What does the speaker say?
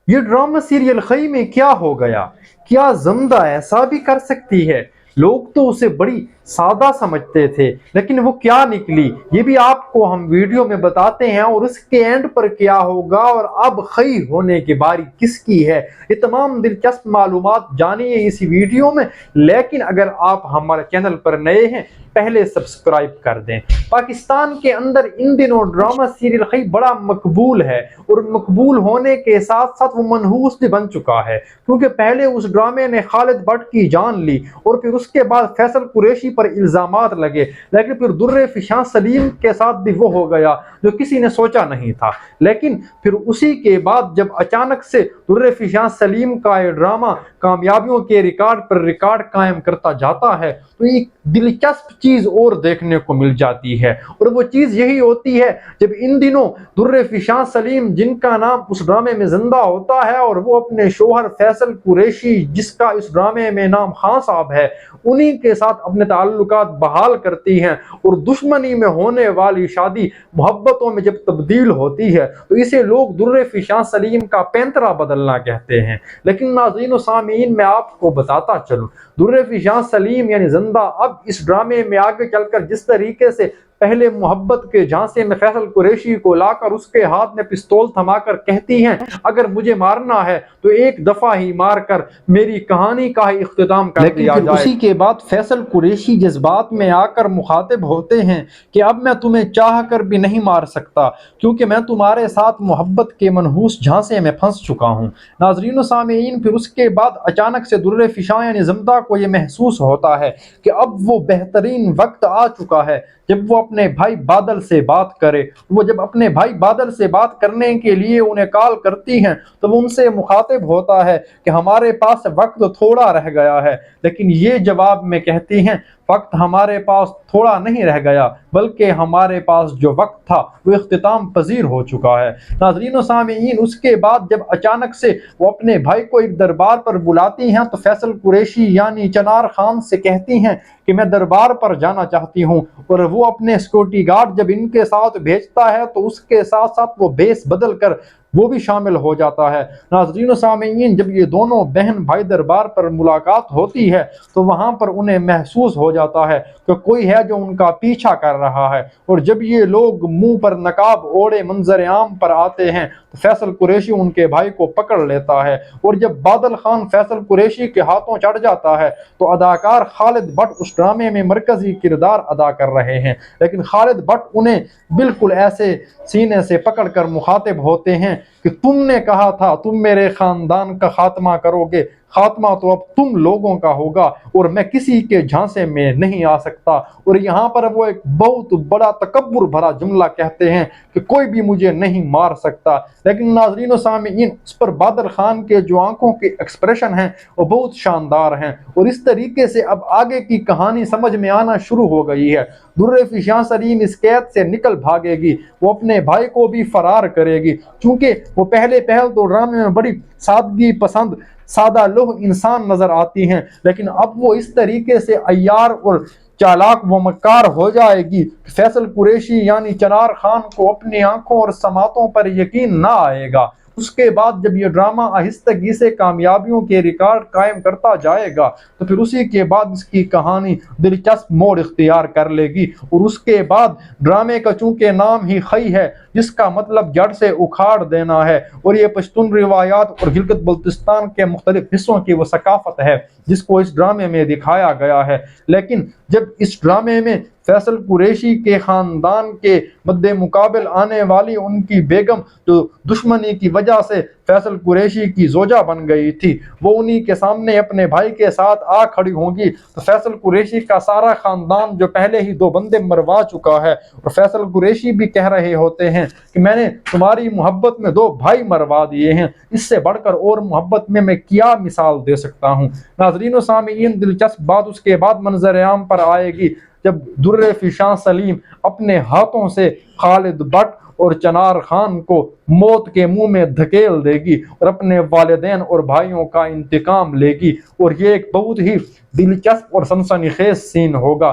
یہ drama serial خی میں کیا ہو گیا؟ کیا زندہ ایسا بھی کر سکتی ہے؟ لوگ تو اسے بڑی سادہ سمجھتے تھے، لیکن وہ کیا نکلی یہ بھی آپ کو ہم ویڈیو میں بتاتے ہیں، اور اس کے اینڈ پر کیا ہوگا اور اب خی ہونے کی باری کس کی ہے، یہ تمام دلچسپ معلومات جانیے اسی ویڈیو میں۔ لیکن اگر آپ ہمارے چینل پر نئے ہیں پہلے سبسکرائب کر دیں۔ پاکستان کے اندر ان دنوں ڈرامہ سیریل خی بڑا مقبول ہے، اور مقبول ہونے کے ساتھ ساتھ وہ منحوس بھی بن چکا ہے، کیونکہ پہلے اس ڈرامے نے خالد بٹ کی جان لی، اور پھر اس کے بعد فیصل قریشی پر الزامات لگے، لیکن پھر در فشاں سلیم کے ساتھ بھی وہ ہو گیا جو کسی نے سوچا نہیں تھا۔ لیکن پھر اسی کے بعد جب اچانک سے در فشاں سلیم کا یہ ڈرامہ کامیابیوں کے ریکارڈ پر ریکارڈ قائم کرتا جاتا ہے تو ایک دلچسپ چیز اور دیکھنے کو مل جاتی ہے، اور وہ چیز یہی ہوتی ہے جب ان دنوں در فشاں سلیم، جن کا نام اس ڈرامے میں زندہ ہوتا ہے، اور وہ اپنے شوہر فیصل قریشی جس کا اس ڈرامے میں نام خان صاحب ہے، انہی کے ساتھ اپنے تعلقات بحال کرتی ہیں، اور دشمنی میں ہونے والی شادی محبتوں میں جب تبدیل ہوتی ہے تو اسے لوگ در فشاں سلیم کا پینترا بدلنا کہتے ہیں۔ لیکن ناظرین و سامعین، میں آپ کو بتاتا چلوں، در فشاں سلیم یعنی زندہ اب اس ڈرامے میں آگے چل کر جس طریقے سے پہلے محبت کے جھانسے میں فیصل قریشی کو لا کر اس کے ہاتھ میں پستول تھما کر کہتی ہیں اگر مجھے مارنا ہے تو ایک دفعہ ہی مار کر میری کہانی کا ہی اختتام کر دیا جائے، لیکن اسی کے بعد فیصل قریشی جذبات میں آ کر مخاطب ہوتے ہیں کہ اب میں تمہیں چاہ کر بھی نہیں مار سکتا، کیونکہ میں تمہارے ساتھ محبت کے منحوس جھانسے میں پھنس چکا ہوں۔ ناظرین و سامعین، پھر اس کے بعد اچانک سے در فشاں یعنی زندہ کو یہ محسوس ہوتا ہے کہ اب وہ بہترین وقت آ چکا ہے جب وہ اپنے بھائی بادل سے بات کرے۔ وہ جب اپنے بھائی بادل سے بات کرنے کے لیے انہیں کال کرتی ہیں تو وہ ان سے مخاطب ہوتا ہے کہ ہمارے پاس وقت تھوڑا رہ گیا ہے، لیکن یہ جواب میں کہتی ہیں وقت ہمارے پاس تھوڑا نہیں رہ گیا، بلکہ ہمارے پاس جو وقت تھا وہ اختتام پذیر ہو چکا ہے۔ ناظرین و سامعین، اس کے بعد جب اچانک سے وہ اپنے بھائی کو ایک دربار پر بلاتی ہیں تو فیصل قریشی یعنی چنار خان سے کہتی ہیں کہ میں دربار پر جانا چاہتی ہوں، اور وہ اپنے سیکورٹی گارڈ جب ان کے ساتھ بھیجتا ہے تو اس کے ساتھ ساتھ وہ بیس بدل کر وہ بھی شامل ہو جاتا ہے۔ ناظرین و سامعین، جب یہ دونوں بہن بھائی دربار پر ملاقات ہوتی ہے تو وہاں پر انہیں محسوس ہو جاتا ہے کہ کوئی ہے جو ان کا پیچھا کر رہا ہے، اور جب یہ لوگ منہ پر نقاب اوڑے منظر عام پر آتے ہیں تو فیصل قریشی ان کے بھائی کو پکڑ لیتا ہے، اور جب بادل خان فیصل قریشی کے ہاتھوں چڑھ جاتا ہے تو اداکار خالد بٹ اس ڈرامے میں مرکزی کردار ادا کر رہے ہیں، لیکن خالد بٹ انہیں بالکل ایسے سینے سے پکڑ کر مخاطب ہوتے ہیں کہ تم نے کہا تھا تم میرے خاندان کا خاتمہ کرو گے، خاتمہ تو اب تم لوگوں کا ہوگا، اور میں کسی کے جھانسے میں نہیں آ سکتا۔ اور یہاں پر وہ ایک بہت بڑا تکبر بھرا جملہ کہتے ہیں کہ کوئی بھی مجھے نہیں مار سکتا، لیکن ناظرین و سامعین، اس پر بادل خان کے جو آنکھوں کے ایکسپریشن ہیں وہ بہت شاندار ہیں، اور اس طریقے سے اب آگے کی کہانی سمجھ میں آنا شروع ہو گئی ہے۔ در فشاں سلیم اس قید سے نکل بھاگے گی، وہ اپنے بھائی کو بھی فرار کرے گی، چونکہ وہ پہلے تو ڈرامے میں بڑی سادگی پسند سادہ لوح انسان نظر آتی ہیں، لیکن اب وہ اس طریقے سے عیار اور چالاک و مکار ہو جائے گی کہ فیصل قریشی یعنی چنار خان کو اپنی آنکھوں اور سماعتوں پر یقین نہ آئے گا۔ اس کے بعد جب یہ ڈرامہ آہستگی سے کامیابیوں کے ریکارڈ قائم کرتا جائے گا تو پھر اسی کے بعد اس کی کہانی دلچسپ موڑ اختیار کر لے گی، اور اس کے بعد ڈرامے کا چونکہ نام ہی خی ہے جس کا مطلب جڑ سے اکھاڑ دینا ہے، اور یہ پشتون روایات اور گلگت بلتستان کے مختلف حصوں کی وہ ثقافت ہے جس کو اس ڈرامے میں دکھایا گیا ہے۔ لیکن جب اس ڈرامے میں فیصل قریشی کے خاندان کے مد مقابل آنے والی ان کی بیگم جو دشمنی کی وجہ سے فیصل قریشی کی زوجہ بن گئی تھی وہ انہی کے سامنے اپنے بھائی کے ساتھ آ کھڑی ہوں گی تو فیصل قریشی کا سارا خاندان جو پہلے ہی 2 بندے مروا چکا ہے، اور فیصل قریشی بھی کہہ رہے ہوتے ہیں کہ میں نے تمہاری محبت میں 2 بھائی مروا دیے ہیں، اس سے بڑھ کر اور محبت میں کیا مثال دے سکتا ہوں۔ ناظرین و سامعین، دلچسپ بات اس کے بعد منظر عام پر آئے گی جب در فشاں سلیم اپنے ہاتھوں سے خالد بٹ اور چنار خان کو موت کے منہ میں دھکیل دے گی اور اپنے والدین اور بھائیوں کا انتقام لے گی، اور یہ ایک بہت ہی دلچسپ اور سنسنی خیز سین ہوگا۔